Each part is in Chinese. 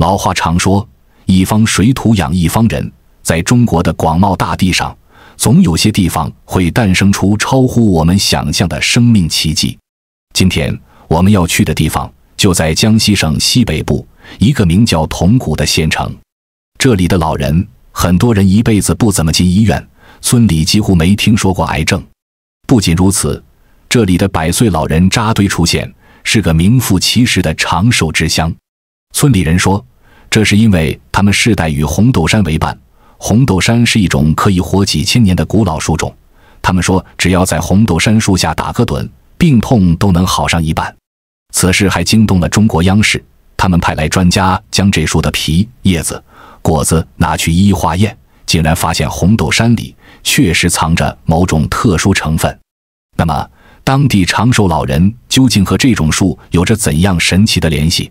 老话常说，一方水土养一方人，在中国的广袤大地上，总有些地方会诞生出超乎我们想象的生命奇迹。今天我们要去的地方就在江西省西北部一个名叫铜鼓的县城。这里的老人，很多人一辈子不怎么进医院，村里几乎没听说过癌症。不仅如此，这里的100岁老人扎堆出现，是个名副其实的长寿之乡。村里人说，这是因为他们世代与红豆杉为伴。红豆杉是一种可以活几千年的古老树种，他们说只要在红豆杉树下打个盹，病痛都能好上一半。此事还惊动了中国央视，他们派来专家将这树的皮、叶子、果子拿去一一化验，竟然发现红豆杉里确实藏着某种特殊成分。那么，当地长寿老人究竟和这种树有着怎样神奇的联系？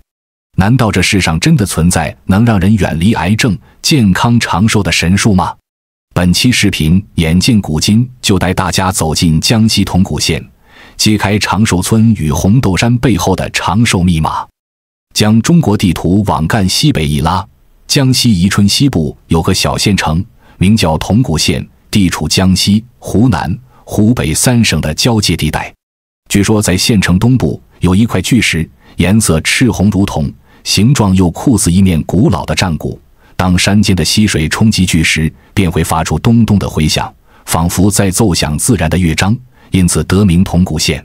难道这世上真的存在能让人远离癌症、健康长寿的神树吗？本期视频眼见古今，就带大家走进江西铜鼓县，揭开长寿村与红豆杉背后的长寿密码。将中国地图往赣西北一拉，江西宜春西部有个小县城，名叫铜鼓县，地处江西、湖南、湖北3省的交界地带。据说在县城东部有一块巨石，颜色赤红如铜，形状又酷似一面古老的战鼓。当山间的溪水冲击巨石，便会发出咚咚的回响，仿佛在奏响自然的乐章，因此得名铜鼓县。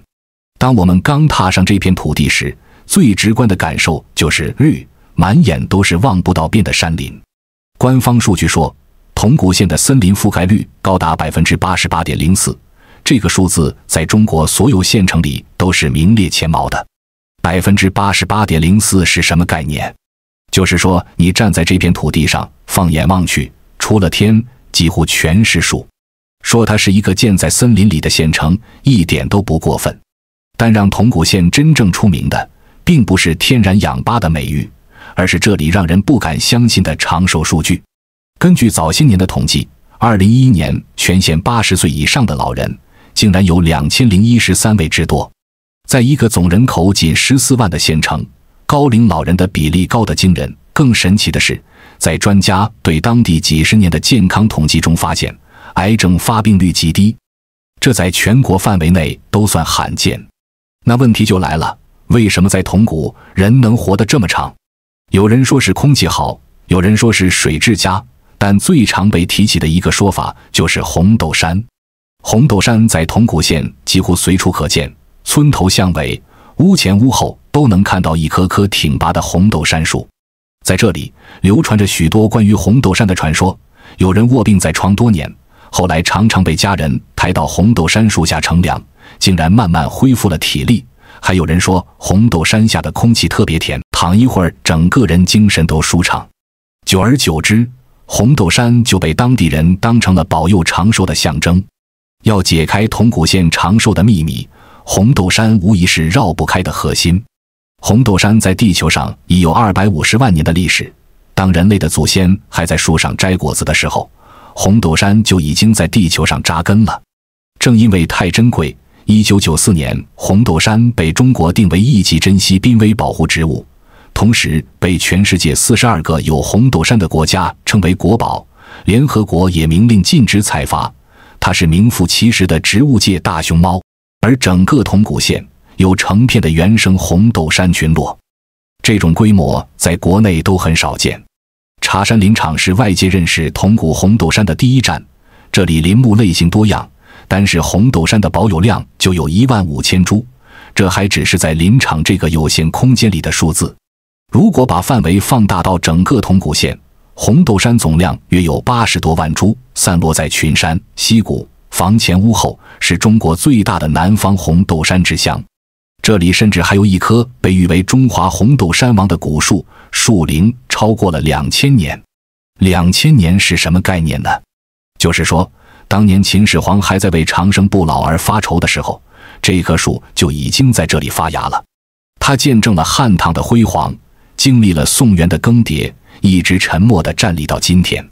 当我们刚踏上这片土地时，最直观的感受就是绿，满眼都是望不到边的山林。官方数据说，铜鼓县的森林覆盖率高达 88.04%， 这个数字在中国所有县城里都是名列前茅的。88.04% 是什么概念？就是说，你站在这片土地上，放眼望去，除了天，几乎全是树。说它是一个建在森林里的县城，一点都不过分。但让铜鼓县真正出名的，并不是天然氧吧的美誉，而是这里让人不敢相信的长寿数据。根据早些年的统计，2011年全县80岁以上的老人竟然有2013位之多。在一个总人口仅14万的县城，高龄老人的比例高得惊人。更神奇的是，在专家对当地几十年的健康统计中发现，癌症发病率极低，这在全国范围内都算罕见。那问题就来了，为什么在铜鼓人能活得这么长？有人说是空气好，有人说是水质佳，但最常被提起的一个说法就是红豆杉。红豆杉在铜鼓县几乎随处可见，村头巷尾、屋前屋后都能看到一棵棵挺拔的红豆杉树。在这里流传着许多关于红豆杉的传说，有人卧病在床多年，后来常常被家人抬到红豆杉树下乘凉，竟然慢慢恢复了体力。还有人说红豆杉下的空气特别甜，躺一会儿整个人精神都舒畅。久而久之，红豆杉就被当地人当成了保佑长寿的象征。要解开铜鼓县长寿的秘密，红豆杉无疑是绕不开的核心。红豆杉在地球上已有250万年的历史，当人类的祖先还在树上摘果子的时候，红豆杉就已经在地球上扎根了。正因为太珍贵，1994年红豆杉被中国定为一级珍稀濒危保护植物，同时被全世界42个有红豆杉的国家称为国宝，联合国也明令禁止采伐。它是名副其实的植物界大熊猫，而整个铜鼓县有成片的原生红豆杉群落，这种规模在国内都很少见。茶山林场是外界认识铜鼓红豆杉的第一站，这里林木类型多样，单是红豆杉的保有量就有15000株，这还只是在林场这个有限空间里的数字。如果把范围放大到整个铜鼓县，红豆杉总量约有80多万株，散落在群山、溪谷、房前屋后，是中国最大的南方红豆杉之乡。这里甚至还有一棵被誉为中华红豆杉王的古树，树龄超过了2000年。2000年是什么概念呢？就是说，当年秦始皇还在为长生不老而发愁的时候，这棵树就已经在这里发芽了。它见证了汉唐的辉煌，经历了宋元的更迭，一直沉默地站立到今天。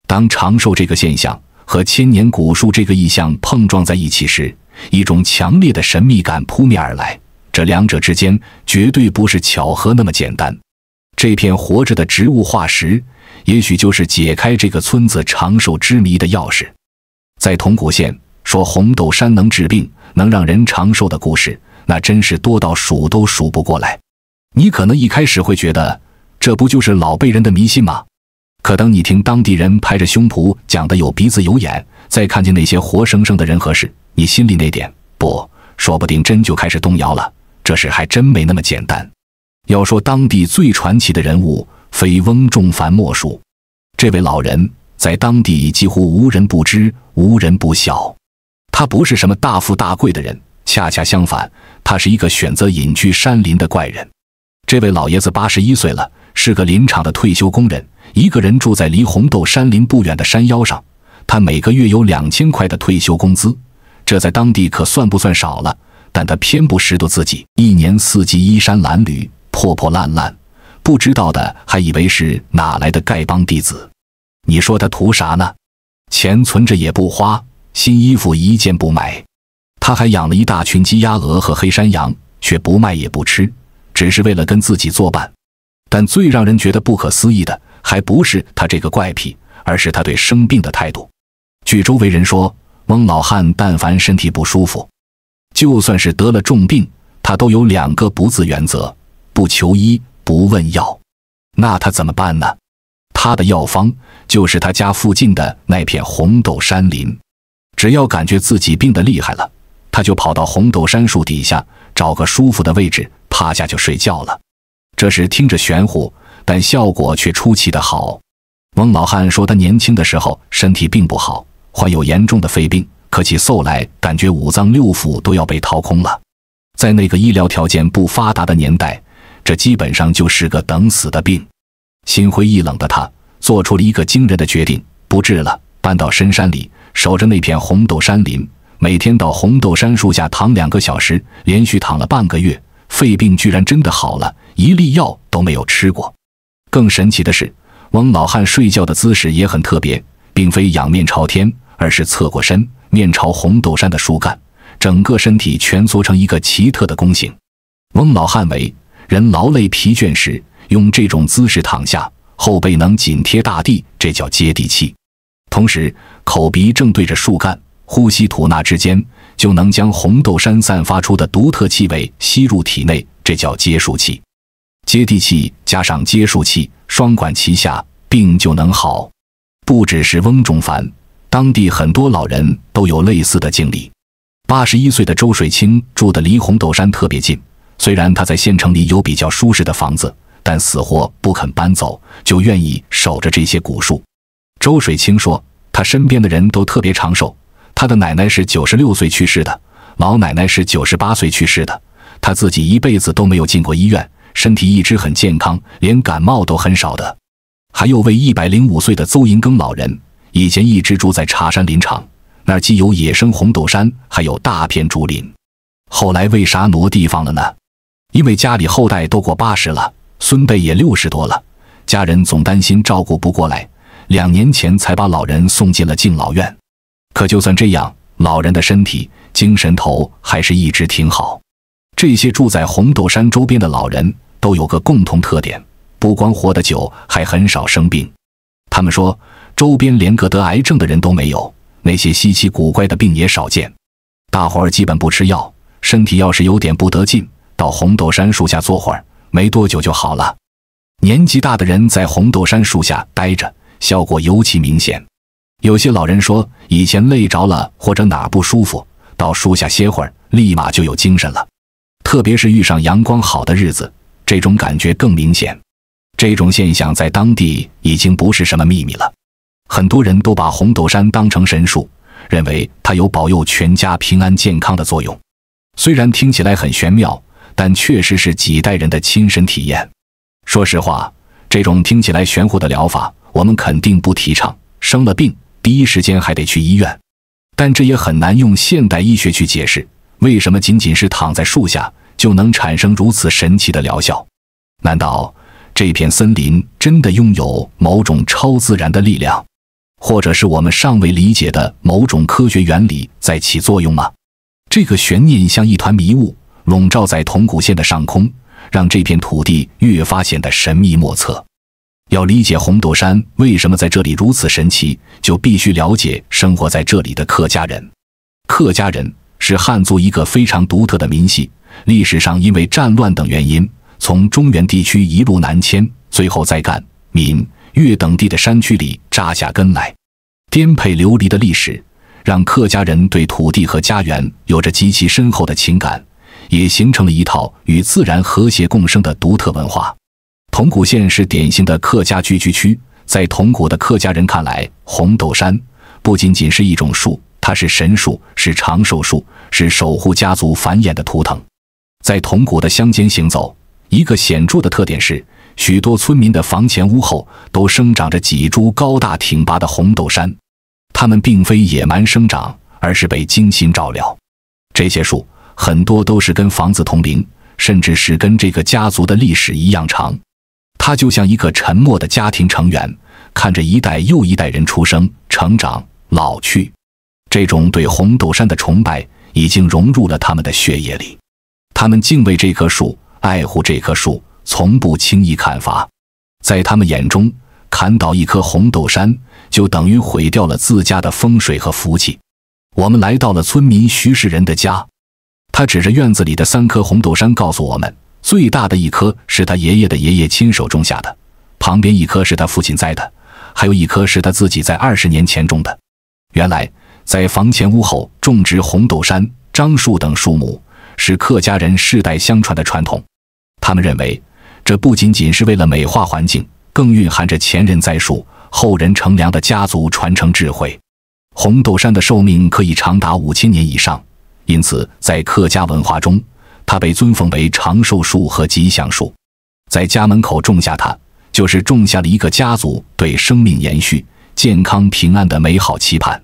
当长寿这个现象和千年古树这个意象碰撞在一起时，一种强烈的神秘感扑面而来，这两者之间绝对不是巧合那么简单。这片活着的植物化石，也许就是解开这个村子长寿之谜的钥匙。在铜鼓县，说红豆杉能治病，能让人长寿的故事，那真是多到数都数不过来。你可能一开始会觉得，这不就是老辈人的迷信吗？可等你听当地人拍着胸脯讲得有鼻子有眼，再看见那些活生生的人和事，你心里那点不，说不定真就开始动摇了。这事还真没那么简单。要说当地最传奇的人物，非翁仲凡莫属。这位老人在当地几乎无人不知，无人不晓。他不是什么大富大贵的人，恰恰相反，他是一个选择隐居山林的怪人。这位老爷子81岁了，是个林场的退休工人，一个人住在离红豆山林不远的山腰上。他每个月有2000块的退休工资，这在当地可算不算少了，但他偏不识得自己一年四季衣衫褴褛，破破烂烂，不知道的还以为是哪来的丐帮弟子。你说他图啥呢？钱存着也不花，新衣服一件不买。他还养了一大群鸡鸭鹅和黑山羊，却不卖也不吃，只是为了跟自己作伴。但最让人觉得不可思议的，还不是他这个怪癖，而是他对生病的态度。据周围人说，翁老汉但凡身体不舒服，就算是得了重病，他都有2个不字原则：不求医，不问药。那他怎么办呢？他的药方就是他家附近的那片红豆山林。只要感觉自己病得厉害了，他就跑到红豆杉树底下，找个舒服的位置趴下就睡觉了。这事听着玄乎，但效果却出奇的好。翁老汉说，他年轻的时候身体并不好，患有严重的肺病，咳起嗽来感觉5脏6腑都要被掏空了。在那个医疗条件不发达的年代，这基本上就是个等死的病。心灰意冷的他做出了一个惊人的决定，不治了，搬到深山里，守着那片红豆山林，每天到红豆杉树下躺2个小时，连续躺了半个月，肺病居然真的好了，一粒药都没有吃过。更神奇的是，翁老汉睡觉的姿势也很特别，并非仰面朝天，而是侧过身，面朝红豆杉的树干，整个身体蜷缩成一个奇特的弓形。翁老汉为人劳累疲倦时，用这种姿势躺下，后背能紧贴大地，这叫接地气。同时口鼻正对着树干，呼吸吐纳之间就能将红豆杉散发出的独特气味吸入体内，这叫接树气。接地气加上接树气，双管齐下，病就能好。不只是翁仲凡，当地很多老人都有类似的经历。81岁的周水清住的离红豆杉特别近，虽然他在县城里有比较舒适的房子，但死活不肯搬走，就愿意守着这些古树。周水清说，他身边的人都特别长寿，他的奶奶是96岁去世的，老奶奶是98岁去世的，他自己一辈子都没有进过医院，身体一直很健康，连感冒都很少的。还有位105岁的邹银庚老人，以前一直住在茶山林场，那儿既有野生红豆杉，还有大片竹林。后来为啥挪地方了呢？因为家里后代都过80了，孙辈也60多了，家人总担心照顾不过来，2年前才把老人送进了敬老院。可就算这样，老人的身体精神头还是一直挺好。这些住在红豆杉周边的老人都有个共同特点，不光活得久，还很少生病。他们说，周边连个得癌症的人都没有，那些稀奇古怪的病也少见。大伙儿基本不吃药，身体要是有点不得劲，到红豆杉树下坐会儿，没多久就好了。年纪大的人在红豆杉树下待着，效果尤其明显。有些老人说，以前累着了或者哪儿不舒服，到树下歇会儿，立马就有精神了。特别是遇上阳光好的日子，这种感觉更明显。这种现象在当地已经不是什么秘密了，很多人都把红豆杉当成神树，认为它有保佑全家平安健康的作用。虽然听起来很玄妙，但确实是几代人的亲身体验。说实话，这种听起来玄乎的疗法，我们肯定不提倡，生了病第一时间还得去医院。但这也很难用现代医学去解释，为什么仅仅是躺在树下就能产生如此神奇的疗效？难道这片森林真的拥有某种超自然的力量，或者是我们尚未理解的某种科学原理在起作用吗？这个悬念像一团迷雾，笼罩在铜鼓县的上空，让这片土地越发显得神秘莫测。要理解红豆山为什么在这里如此神奇，就必须了解生活在这里的客家人。客家人是汉族一个非常独特的民系，历史上因为战乱等原因，从中原地区一路南迁，最后在赣、闽、粤等地的山区里扎下根来。颠沛流离的历史让客家人对土地和家园有着极其深厚的情感，也形成了一套与自然和谐共生的独特文化。铜鼓县是典型的客家聚居区，在铜鼓的客家人看来，红豆杉不仅仅是一种树，它是神树，是长寿树，是守护家族繁衍的图腾。在铜鼓的乡间行走，一个显著的特点是，许多村民的房前屋后都生长着几株高大挺拔的红豆杉，它们并非野蛮生长，而是被精心照料。这些树很多都是跟房子同龄，甚至是跟这个家族的历史一样长。它就像一个沉默的家庭成员，看着一代又一代人出生、成长、老去。这种对红豆杉的崇拜已经融入了他们的血液里，他们敬畏这棵树，爱护这棵树，从不轻易砍伐。在他们眼中，砍倒一棵红豆杉就等于毁掉了自家的风水和福气。我们来到了村民徐氏人的家，他指着院子里的3棵红豆杉告诉我们，最大的一棵是他爷爷的爷爷亲手种下的，旁边一棵是他父亲栽的，还有一棵是他自己在20年前种的。原来在房前屋后种植红豆杉、樟树等树木是客家人世代相传的传统。他们认为，这不仅仅是为了美化环境，更蕴含着前人栽树、后人乘凉的家族传承智慧。红豆杉的寿命可以长达5000年以上，因此在客家文化中，它被尊奉为长寿树和吉祥树。在家门口种下它，就是种下了一个家族对生命延续、健康平安的美好期盼。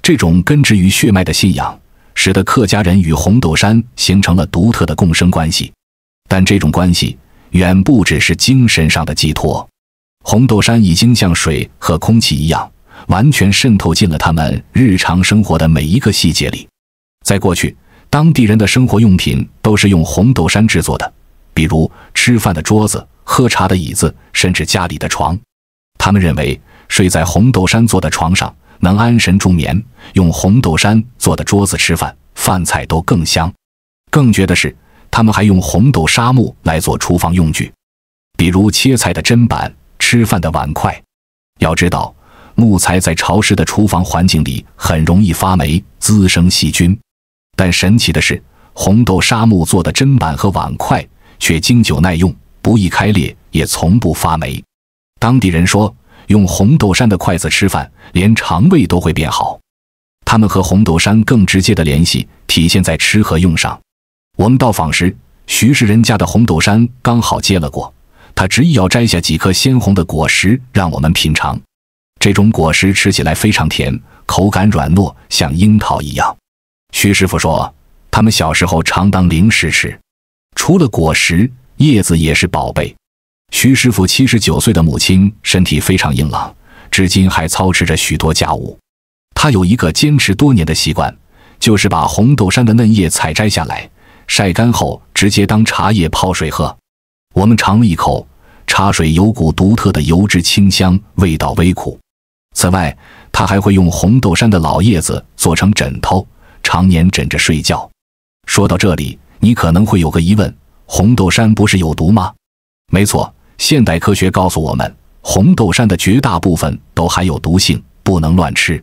这种根植于血脉的信仰，使得客家人与红豆杉形成了独特的共生关系。但这种关系远不只是精神上的寄托，红豆杉已经像水和空气一样，完全渗透进了他们日常生活的每一个细节里。在过去，当地人的生活用品都是用红豆杉制作的，比如吃饭的桌子、喝茶的椅子，甚至家里的床。他们认为睡在红豆杉做的床上能安神助眠，用红豆杉做的桌子吃饭，饭菜都更香。更绝的是，他们还用红豆沙木来做厨房用具，比如切菜的砧板、吃饭的碗筷。要知道，木材在潮湿的厨房环境里很容易发霉，滋生细菌。但神奇的是，红豆沙木做的砧板和碗筷却经久耐用，不易开裂，也从不发霉。当地人说，用红豆杉的筷子吃饭，连肠胃都会变好。他们和红豆杉更直接的联系体现在吃和用上。我们到访时，徐氏人家的红豆杉刚好结了果，他执意要摘下几颗鲜红的果实让我们品尝。这种果实吃起来非常甜，口感软糯，像樱桃一样。徐师傅说，他们小时候常当零食吃，除了果实，叶子也是宝贝。徐师傅79岁的母亲身体非常硬朗，至今还操持着许多家务。他有一个坚持多年的习惯，就是把红豆杉的嫩叶采摘下来，晒干后直接当茶叶泡水喝。我们尝了一口，茶水有股独特的油脂清香，味道微苦。此外，他还会用红豆杉的老叶子做成枕头，常年枕着睡觉。说到这里，你可能会有个疑问，红豆杉不是有毒吗？没错，现代科学告诉我们，红豆杉的绝大部分都含有毒性，不能乱吃。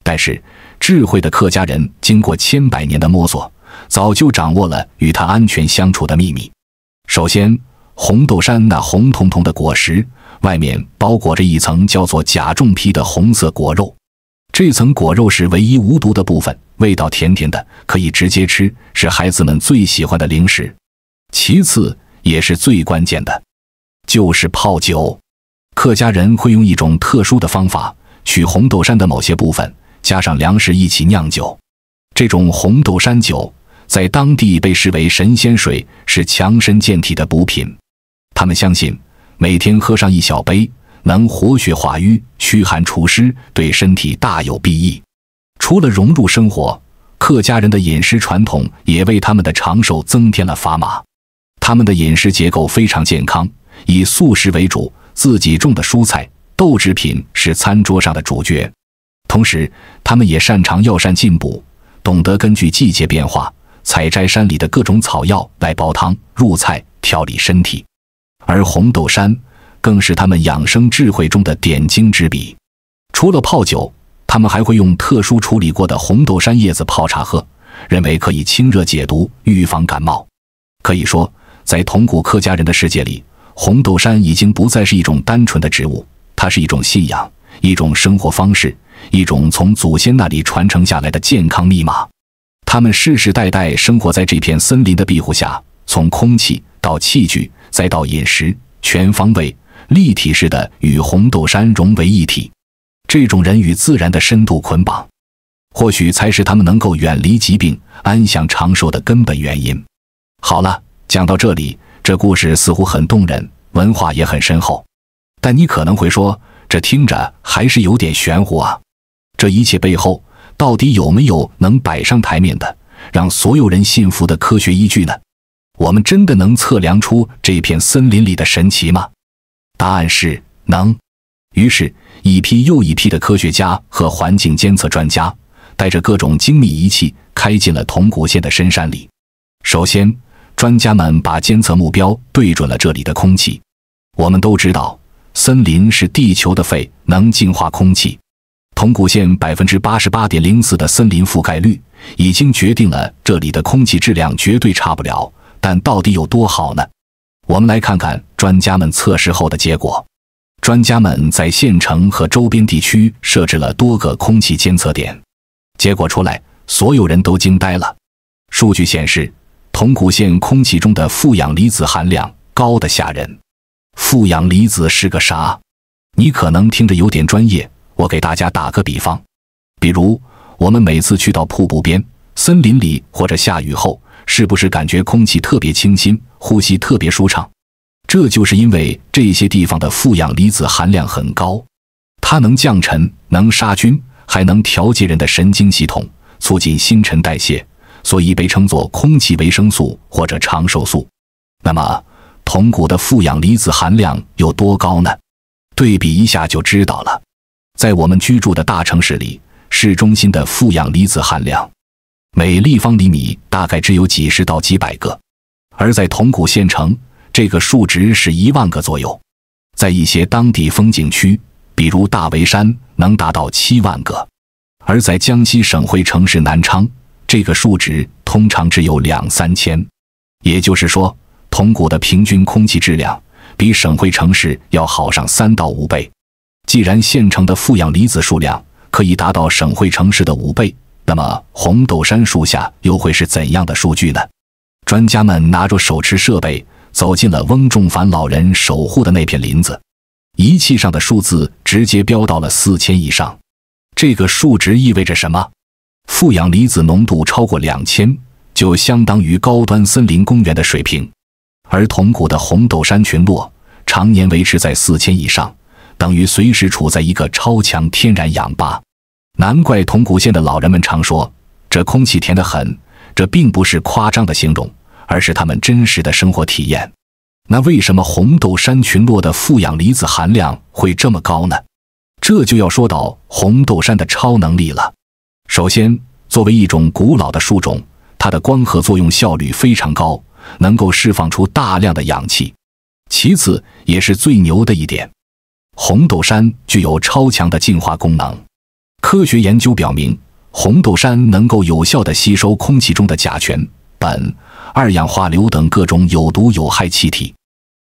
但是，智慧的客家人经过千百年的摸索，早就掌握了与它安全相处的秘密。首先，红豆杉那红彤彤的果实，外面包裹着一层叫做甲重皮的红色果肉。这层果肉是唯一无毒的部分，味道甜甜的，可以直接吃，是孩子们最喜欢的零食。其次，也是最关键的，就是泡酒。客家人会用一种特殊的方法，取红豆杉的某些部分，加上粮食一起酿酒。这种红豆杉酒在当地被视为神仙水，是强身健体的补品。他们相信，每天喝上1小杯，能活血化瘀、驱寒除湿，对身体大有裨益。除了融入生活，客家人的饮食传统也为他们的长寿增添了砝码。他们的饮食结构非常健康，以素食为主，自己种的蔬菜、豆制品是餐桌上的主角。同时，他们也擅长药膳进补，懂得根据季节变化，采摘山里的各种草药来煲汤、入菜，调理身体。而红豆杉更是他们养生智慧中的点睛之笔。除了泡酒，他们还会用特殊处理过的红豆杉叶子泡茶喝，认为可以清热解毒，预防感冒。可以说，在铜鼓客家人的世界里，红豆杉已经不再是一种单纯的植物，它是一种信仰，一种生活方式，一种从祖先那里传承下来的健康密码。他们世世代代生活在这片森林的庇护下，从空气到器具再到饮食，全方位立体式的与红豆杉融为一体。这种人与自然的深度捆绑，或许才是他们能够远离疾病、安享长寿的根本原因。好了，讲到这里，这故事似乎很动人，文化也很深厚。但你可能会说，这听着还是有点玄乎啊。这一切背后，到底有没有能摆上台面的，让所有人信服的科学依据呢？我们真的能测量出这片森林里的神奇吗？答案是能。于是，一批又一批的科学家和环境监测专家，带着各种精密仪器，开进了铜鼓县的深山里。首先，专家们把监测目标对准了这里的空气。我们都知道，森林是地球的肺，能净化空气。铜鼓县 88.04% 的森林覆盖率，已经决定了这里的空气质量绝对差不了。但到底有多好呢？我们来看看专家们测试后的结果。专家们在县城和周边地区设置了多个空气监测点，结果出来，所有人都惊呆了。数据显示，铜鼓县空气中的负氧离子含量高得吓人。负氧离子是个啥？你可能听着有点专业，我给大家打个比方。比如，我们每次去到瀑布边、森林里或者下雨后，是不是感觉空气特别清新，呼吸特别舒畅？这就是因为这些地方的负氧离子含量很高，它能降尘，能杀菌，还能调节人的神经系统，促进新陈代谢，所以被称作空气维生素或者长寿素。那么，铜鼓的负氧离子含量有多高呢？对比一下就知道了。在我们居住的大城市里，市中心的负氧离子含量每立方厘米大概只有几十到几百个，而在铜鼓县城，这个数值是10000个左右。在一些当地风景区，比如大围山，能达到7万个。而在江西省会城市南昌，这个数值通常只有2-3千。也就是说，铜鼓的平均空气质量比省会城市要好上3到5倍。既然县城的负氧离子数量可以达到省会城市的5倍，那么红豆杉树下又会是怎样的数据呢？专家们拿着手持设备走进了翁仲凡老人守护的那片林子，仪器上的数字直接飙到了4000以上。这个数值意味着什么？负氧离子浓度超过2000，就相当于高端森林公园的水平。而铜鼓的红豆杉群落常年维持在4000以上，等于随时处在一个超强天然氧吧。难怪铜鼓县的老人们常说，这空气甜得很，这并不是夸张的形容，而是他们真实的生活体验。那为什么红豆杉群落的负氧离子含量会这么高呢？这就要说到红豆杉的超能力了。首先，作为一种古老的树种，它的光合作用效率非常高，能够释放出大量的氧气。其次，也是最牛的一点，红豆杉具有超强的净化功能。科学研究表明，红豆杉能够有效地吸收空气中的甲醛、苯、二氧化硫等各种有毒有害气体。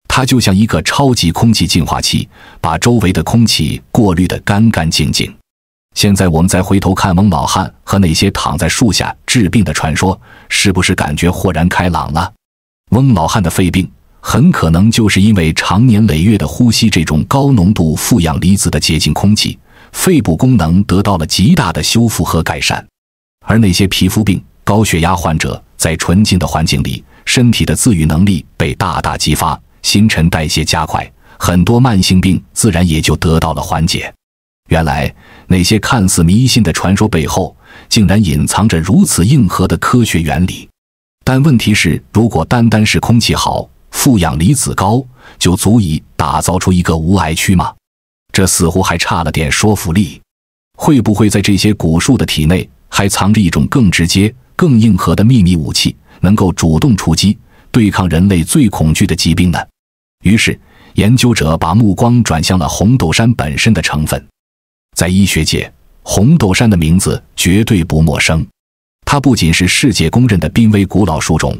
它就像一个超级空气净化器，把周围的空气过滤得干干净净。现在我们再回头看翁老汉和那些躺在树下治病的传说，是不是感觉豁然开朗了？翁老汉的肺病很可能就是因为长年累月的呼吸这种高浓度负氧离子的洁净空气，肺部功能得到了极大的修复和改善。而那些皮肤病、高血压患者在纯净的环境里，身体的自愈能力被大大激发，新陈代谢加快，很多慢性病自然也就得到了缓解。原来那些看似迷信的传说背后，竟然隐藏着如此硬核的科学原理。但问题是，如果单单是空气好，负氧离子高，就足以打造出一个无癌区吗？这似乎还差了点说服力。会不会在这些古树的体内还藏着一种更直接、更硬核的秘密武器，能够主动出击，对抗人类最恐惧的疾病呢？于是，研究者把目光转向了红豆杉本身的成分。在医学界，红豆杉的名字绝对不陌生。它不仅是世界公认的濒危古老树种，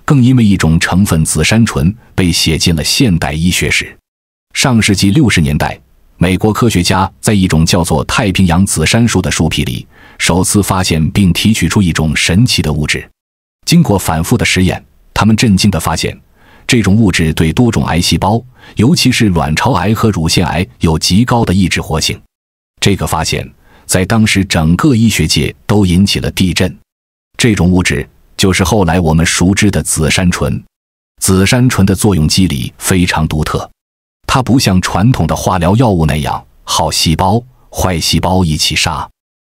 更因为一种成分紫杉醇被写进了现代医学史。上世纪60年代，美国科学家在一种叫做太平洋紫杉树的树皮里首次发现并提取出一种神奇的物质。经过反复的实验，他们震惊地发现，这种物质对多种癌细胞，尤其是卵巢癌和乳腺癌有极高的抑制活性。这个发现在当时整个医学界都引起了地震。这种物质就是后来我们熟知的紫杉醇。紫杉醇的作用机理非常独特，它不像传统的化疗药物那样好细胞、坏细胞一起杀，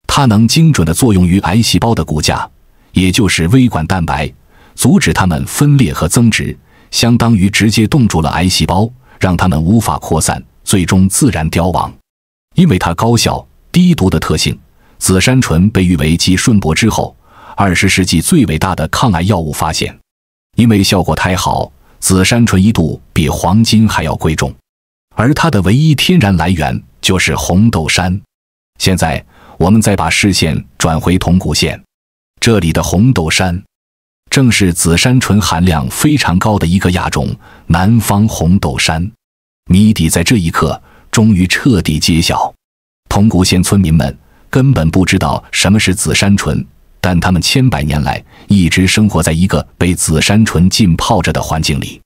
它能精准地作用于癌细胞的骨架，也就是微管蛋白，阻止它们分裂和增殖，相当于直接冻住了癌细胞，让它们无法扩散，最终自然凋亡。因为它高效、低毒的特性，紫杉醇被誉为继顺铂之后20世纪最伟大的抗癌药物发现。因为效果太好，紫杉醇一度比黄金还要贵重，而它的唯一天然来源就是红豆杉。现在我们再把视线转回铜鼓县，这里的红豆杉正是紫杉醇含量非常高的一个亚种——南方红豆杉。谜底在这一刻终于彻底揭晓。铜鼓县村民们根本不知道什么是紫杉醇，但他们千百年来一直生活在一个被紫杉醇浸泡着的环境里。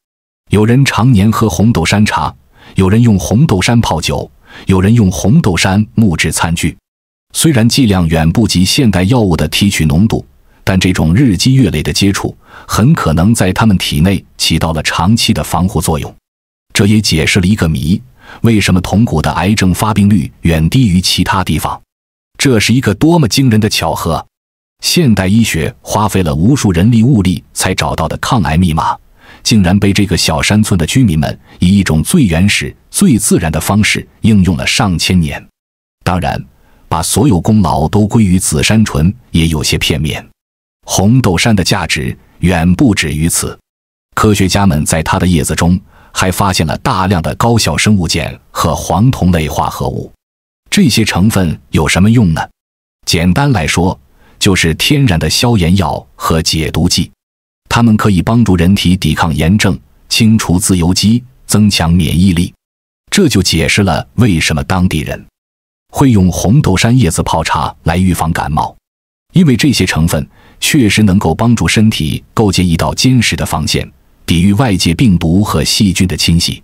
有人常年喝红豆杉茶，有人用红豆杉泡酒，有人用红豆杉木质餐具。虽然剂量远不及现代药物的提取浓度，但这种日积月累的接触很可能在他们体内起到了长期的防护作用。这也解释了一个谜：为什么铜鼓的癌症发病率远低于其他地方？这是一个多么惊人的巧合！现代医学花费了无数人力物力才找到的抗癌密码，竟然被这个小山村的居民们以一种最原始、最自然的方式应用了上千年。当然，把所有功劳都归于紫杉醇也有些片面。红豆杉的价值远不止于此。科学家们在它的叶子中还发现了大量的高效生物碱和黄酮类化合物。这些成分有什么用呢？简单来说，就是天然的消炎药和解毒剂。它们可以帮助人体抵抗炎症，清除自由基，增强免疫力。这就解释了为什么当地人会用红豆杉叶子泡茶来预防感冒，因为这些成分确实能够帮助身体构建一道坚实的防线，抵御外界病毒和细菌的侵袭。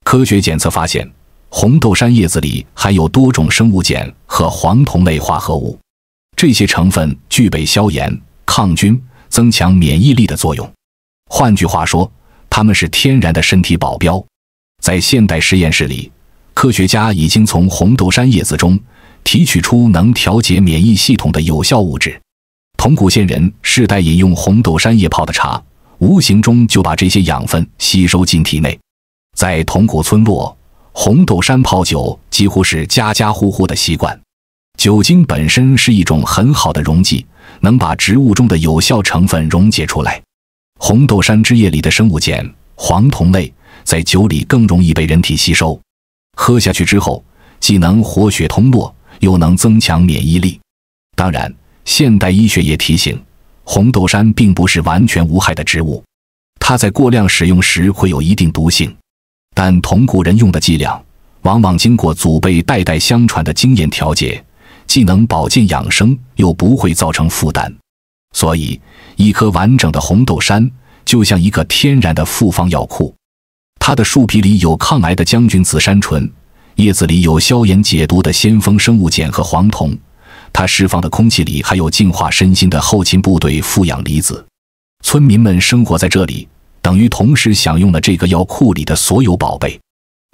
科学检测发现，红豆杉叶子里含有多种生物碱和黄酮类化合物，这些成分具备消炎、抗菌、增强免疫力的作用。换句话说，它们是天然的身体保镖。在现代实验室里，科学家已经从红豆杉叶子中提取出能调节免疫系统的有效物质。铜鼓县人世代饮用红豆杉叶泡的茶，无形中就把这些养分吸收进体内。在铜鼓村落，红豆杉泡酒几乎是家家户户的习惯。酒精本身是一种很好的溶剂，能把植物中的有效成分溶解出来。红豆杉汁液里的生物碱、黄酮类在酒里更容易被人体吸收，喝下去之后，既能活血通络，又能增强免疫力。当然，现代医学也提醒，红豆杉并不是完全无害的植物，它在过量使用时会有一定毒性。但铜鼓人用的剂量往往经过祖辈代代相传的经验调节，既能保健养生，又不会造成负担。所以，一颗完整的红豆杉就像一个天然的复方药库。它的树皮里有抗癌的将军紫杉醇，叶子里有消炎解毒的先锋生物碱和黄酮，它释放的空气里还有净化身心的后勤部队负氧离子。村民们生活在这里，等于同时享用了这个药库里的所有宝贝。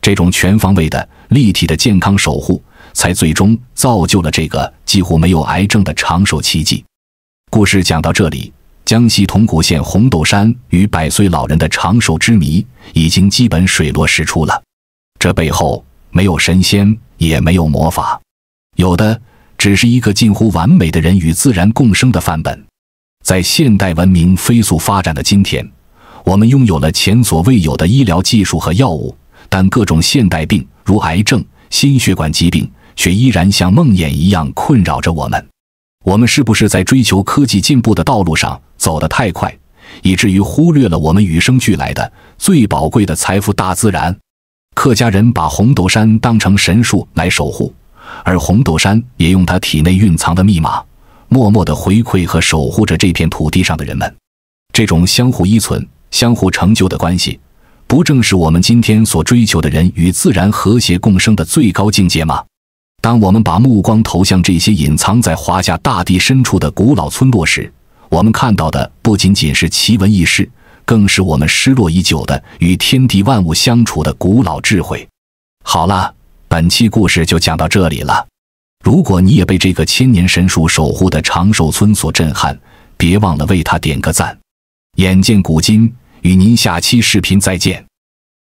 这种全方位的、立体的健康守护，才最终造就了这个几乎没有癌症的长寿奇迹。故事讲到这里，江西铜鼓县红豆山与100岁老人的长寿之谜已经基本水落石出了。这背后没有神仙，也没有魔法，有的只是一个近乎完美的人与自然共生的范本。在现代文明飞速发展的今天，我们拥有了前所未有的医疗技术和药物，但各种现代病如癌症、心血管疾病却依然像梦魇一样困扰着我们。我们是不是在追求科技进步的道路上走得太快，以至于忽略了我们与生俱来的最宝贵的财富——大自然？客家人把红豆杉当成神树来守护，而红豆杉也用它体内蕴藏的密码，默默地回馈和守护着这片土地上的人们。这种相互依存、相互成就的关系，不正是我们今天所追求的人与自然和谐共生的最高境界吗？当我们把目光投向这些隐藏在华夏大地深处的古老村落时，我们看到的不仅仅是奇闻异事，更是我们失落已久的与天地万物相处的古老智慧。好了，本期故事就讲到这里了。如果你也被这个千年神树守护的长寿村所震撼，别忘了为它点个赞。眼见古今，与您下期视频再见。